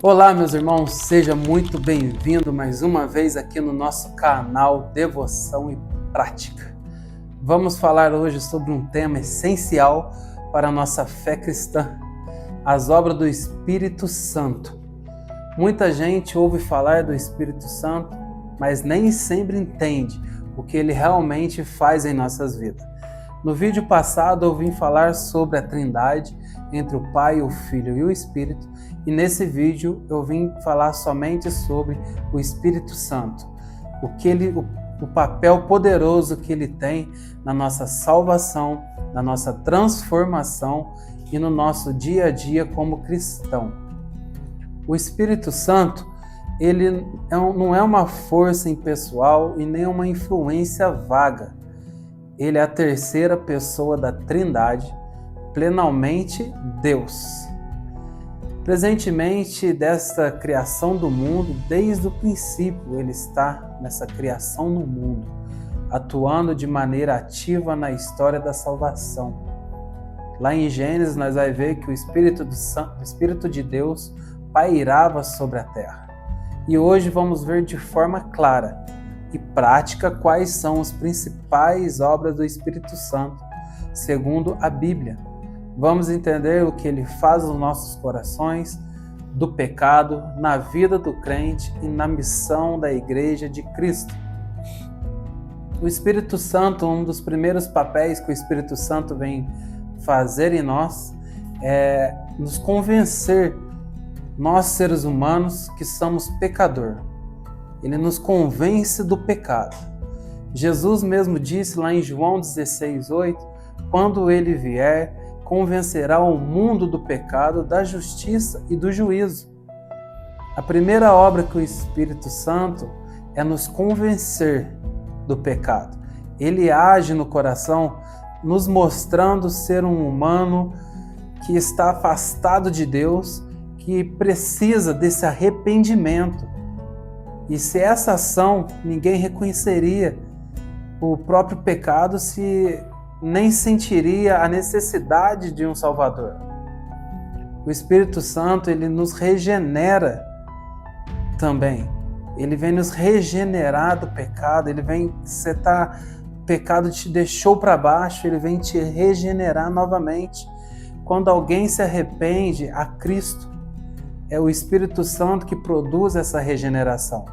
Olá, meus irmãos, seja muito bem-vindo mais uma vez aqui no nosso canal Devoção e Prática. Vamos falar hoje sobre um tema essencial para a nossa fé cristã, as obras do Espírito Santo. Muita gente ouve falar do Espírito Santo, mas nem sempre entende o que ele realmente faz em nossas vidas. No vídeo passado eu vim falar sobre a Trindade entre o Pai, o Filho e o Espírito, e nesse vídeo eu vim falar somente sobre o Espírito Santo, o papel poderoso que ele tem na nossa salvação, na nossa transformação e no nosso dia a dia como cristão. O Espírito Santo, ele não é uma força impessoal e nem uma influência vaga. Ele é a terceira pessoa da Trindade, plenamente Deus. Presentemente, desta criação do mundo, desde o princípio, ele está nessa criação no mundo, atuando de maneira ativa na história da salvação. Lá em Gênesis, nós vamos ver que o Espírito de Deus pairava sobre a terra. E hoje vamos ver de forma clara e prática quais são as principais obras do Espírito Santo, segundo a Bíblia. Vamos entender o que ele faz nos nossos corações, do pecado, na vida do crente e na missão da Igreja de Cristo. O Espírito Santo, um dos primeiros papéis que o Espírito Santo vem fazer em nós é nos convencer, nós seres humanos, que somos pecadores. Ele nos convence do pecado. Jesus mesmo disse lá em João 16:8, quando ele vier, convencerá o mundo do pecado, da justiça e do juízo. A primeira obra que o Espírito Santo é nos convencer do pecado. Ele age no coração, nos mostrando ser um humano que está afastado de Deus, que precisa desse arrependimento. E se essa ação, ninguém reconheceria o próprio pecado se nem sentiria a necessidade de um Salvador. O Espírito Santo, ele nos regenera também. Ele vem nos regenerar do pecado, o pecado te deixou para baixo, ele vem te regenerar novamente. Quando alguém se arrepende a Cristo, é o Espírito Santo que produz essa regeneração.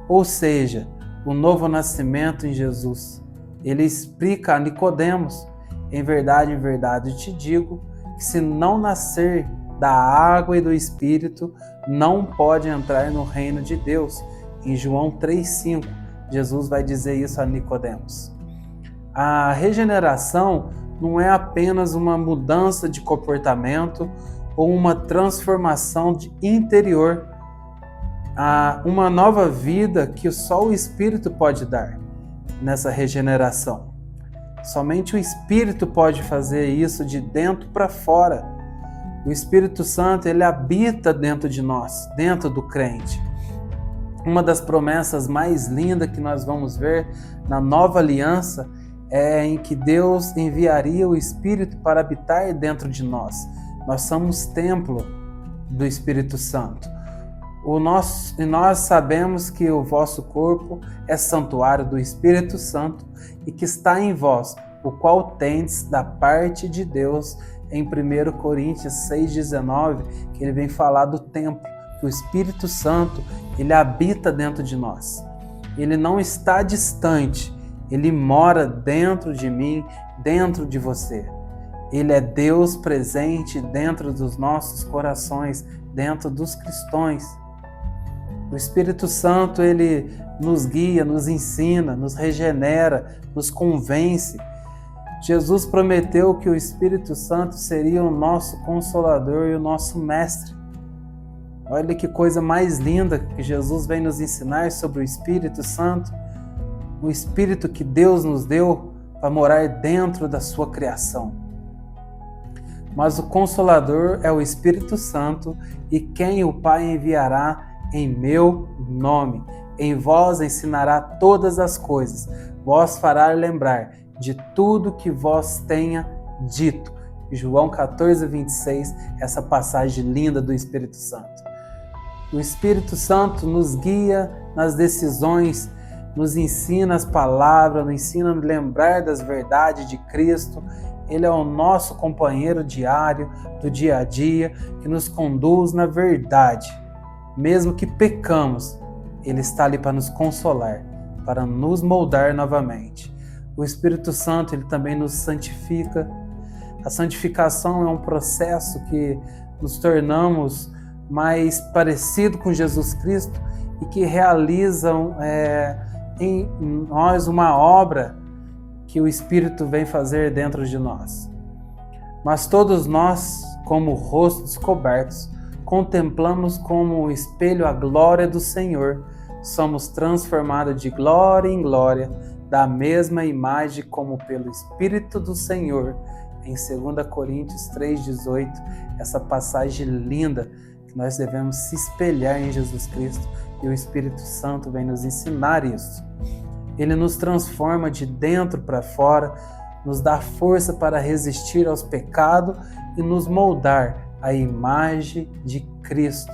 Ou seja, o novo nascimento em Jesus. Ele explica a Nicodemos, em verdade, te digo, que se não nascer da água e do Espírito, não pode entrar no reino de Deus. Em João 3,5, Jesus vai dizer isso a Nicodemos. A regeneração não é apenas uma mudança de comportamento ou uma transformação interior, uma nova vida que só o Espírito pode dar nessa regeneração. Somente o Espírito pode fazer isso de dentro para fora. O Espírito Santo, ele habita dentro de nós, dentro do crente. Uma das promessas mais lindas que nós vamos ver na nova aliança é em que Deus enviaria o Espírito para habitar dentro de nós. Nós somos templo do Espírito Santo. E nós sabemos que o vosso corpo é santuário do Espírito Santo e que está em vós, o qual tendes da parte de Deus, em 1 Coríntios 6,19, que ele vem falar do templo, que o Espírito Santo, ele habita dentro de nós. Ele não está distante, ele mora dentro de mim, dentro de você. Ele é Deus presente dentro dos nossos corações, dentro dos cristãos. O Espírito Santo, ele nos guia, nos ensina, nos regenera, nos convence. Jesus prometeu que o Espírito Santo seria o nosso consolador e o nosso mestre. Olha que coisa mais linda que Jesus vem nos ensinar sobre o Espírito Santo. O Espírito que Deus nos deu para morar dentro da sua criação. Mas o Consolador é o Espírito Santo, e quem o Pai enviará em meu nome. Em vós ensinará todas as coisas, vós fará lembrar de tudo que vós tenha dito. João 14:26, essa passagem linda do Espírito Santo. O Espírito Santo nos guia nas decisões, nos ensina as palavras, nos ensina a lembrar das verdades de Cristo. Ele é o nosso companheiro diário, do dia a dia, que nos conduz na verdade. Mesmo que pecamos, Ele está ali para nos consolar, para nos moldar novamente. O Espírito Santo, Ele também nos santifica. A santificação é um processo que nos tornamos mais parecidos com Jesus Cristo e que realizam em nós uma obra que o Espírito vem fazer dentro de nós. Mas todos nós, como rostos cobertos, contemplamos como um espelho a glória do Senhor, somos transformados de glória em glória, da mesma imagem como pelo Espírito do Senhor. Em 2 Coríntios 3,18, essa passagem linda que nós devemos se espelhar em Jesus Cristo, e o Espírito Santo vem nos ensinar isso. Ele nos transforma de dentro para fora, nos dá força para resistir aos pecados e nos moldar à imagem de Cristo.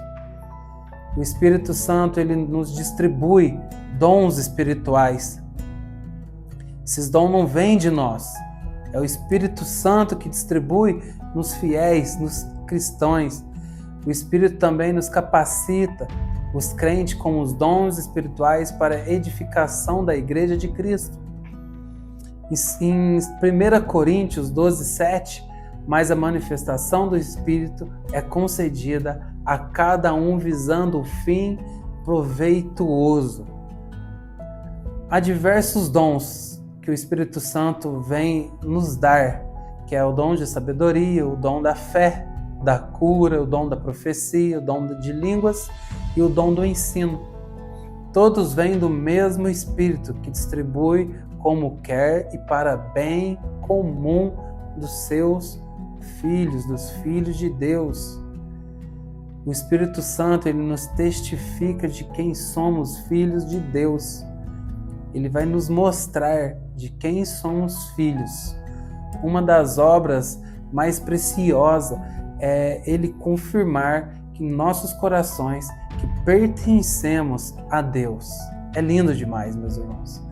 O Espírito Santo, ele nos distribui dons espirituais. Esses dons não vêm de nós. É o Espírito Santo que distribui nos fiéis, nos cristãos. O Espírito também nos capacita, os crentes, com os dons espirituais para a edificação da Igreja de Cristo. Em 1 Coríntios 12:7, mas a manifestação do Espírito é concedida a cada um visando o fim proveituoso. Há diversos dons que o Espírito Santo vem nos dar, que é o dom de sabedoria, o dom da fé, da cura, o dom da profecia, o dom de línguas e o dom do ensino. Todos vêm do mesmo Espírito que distribui como quer e para bem comum dos seus filhos, dos filhos de Deus. O Espírito Santo, ele nos testifica de quem somos filhos de Deus. Ele vai nos mostrar de quem somos filhos. Uma das obras mais preciosas é Ele confirmar que em nossos corações que pertencemos a Deus. É lindo demais, meus irmãos.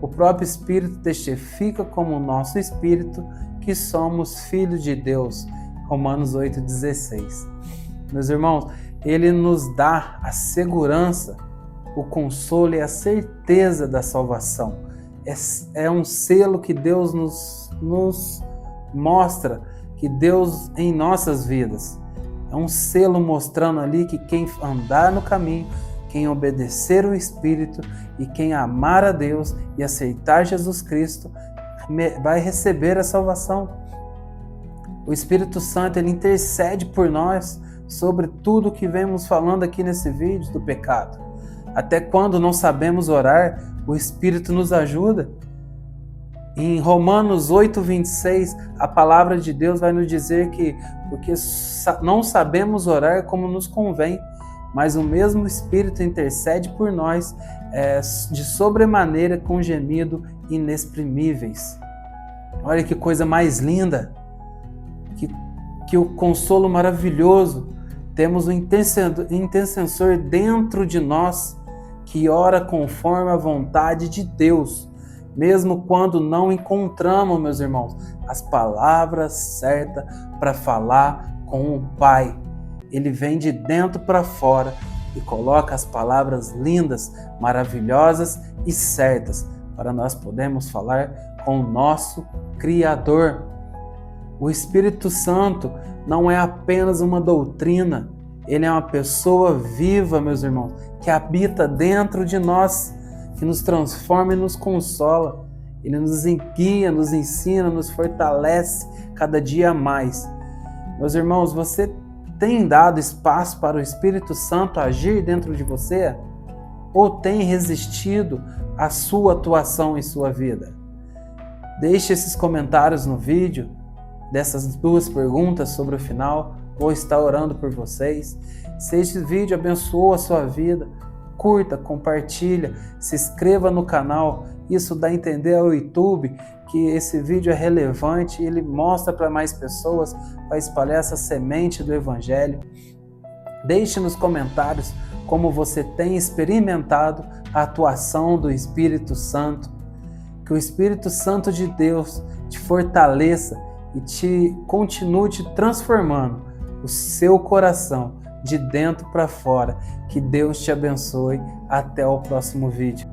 O próprio Espírito testifica como o nosso Espírito que somos filhos de Deus. Romanos 8,16. Meus irmãos, Ele nos dá a segurança, o consolo e a certeza da salvação. É um selo que Deus nos mostra, que Deus em nossas vidas. É um selo mostrando ali que quem andar no caminho, quem obedecer o Espírito e quem amar a Deus e aceitar Jesus Cristo, vai receber a salvação. O Espírito Santo, ele intercede por nós sobre tudo que vemos falando aqui nesse vídeo do pecado. Até quando não sabemos orar, o Espírito nos ajuda. Em Romanos 8,26, a palavra de Deus vai nos dizer que porque não sabemos orar como nos convém, mas o mesmo Espírito intercede por nós de sobremaneira com gemido inexprimíveis. Olha que coisa mais linda, que o consolo maravilhoso. Temos um intercessor dentro de nós que ora conforme a vontade de Deus, mesmo quando não encontramos, meus irmãos, as palavras certas para falar com o Pai. Ele vem de dentro para fora e coloca as palavras lindas, maravilhosas e certas para nós podermos falar com o nosso Criador. O Espírito Santo não é apenas uma doutrina, ele é uma pessoa viva, meus irmãos, que habita dentro de nós, que nos transforma e nos consola. Ele nos guia, nos ensina, nos fortalece cada dia mais. Meus irmãos, você tem dado espaço para o Espírito Santo agir dentro de você? Ou tem resistido à sua atuação em sua vida? Deixe esses comentários no vídeo dessas duas perguntas sobre o final. Vou estar orando por vocês. Se este vídeo abençoou a sua vida, curta, compartilha, se inscreva no canal. Isso dá a entender ao YouTube que esse vídeo é relevante e ele mostra para mais pessoas, para espalhar essa semente do Evangelho. Deixe nos comentários como você tem experimentado a atuação do Espírito Santo. Que o Espírito Santo de Deus te fortaleça e te continue te transformando o seu coração de dentro para fora. Que Deus te abençoe. Até o próximo vídeo.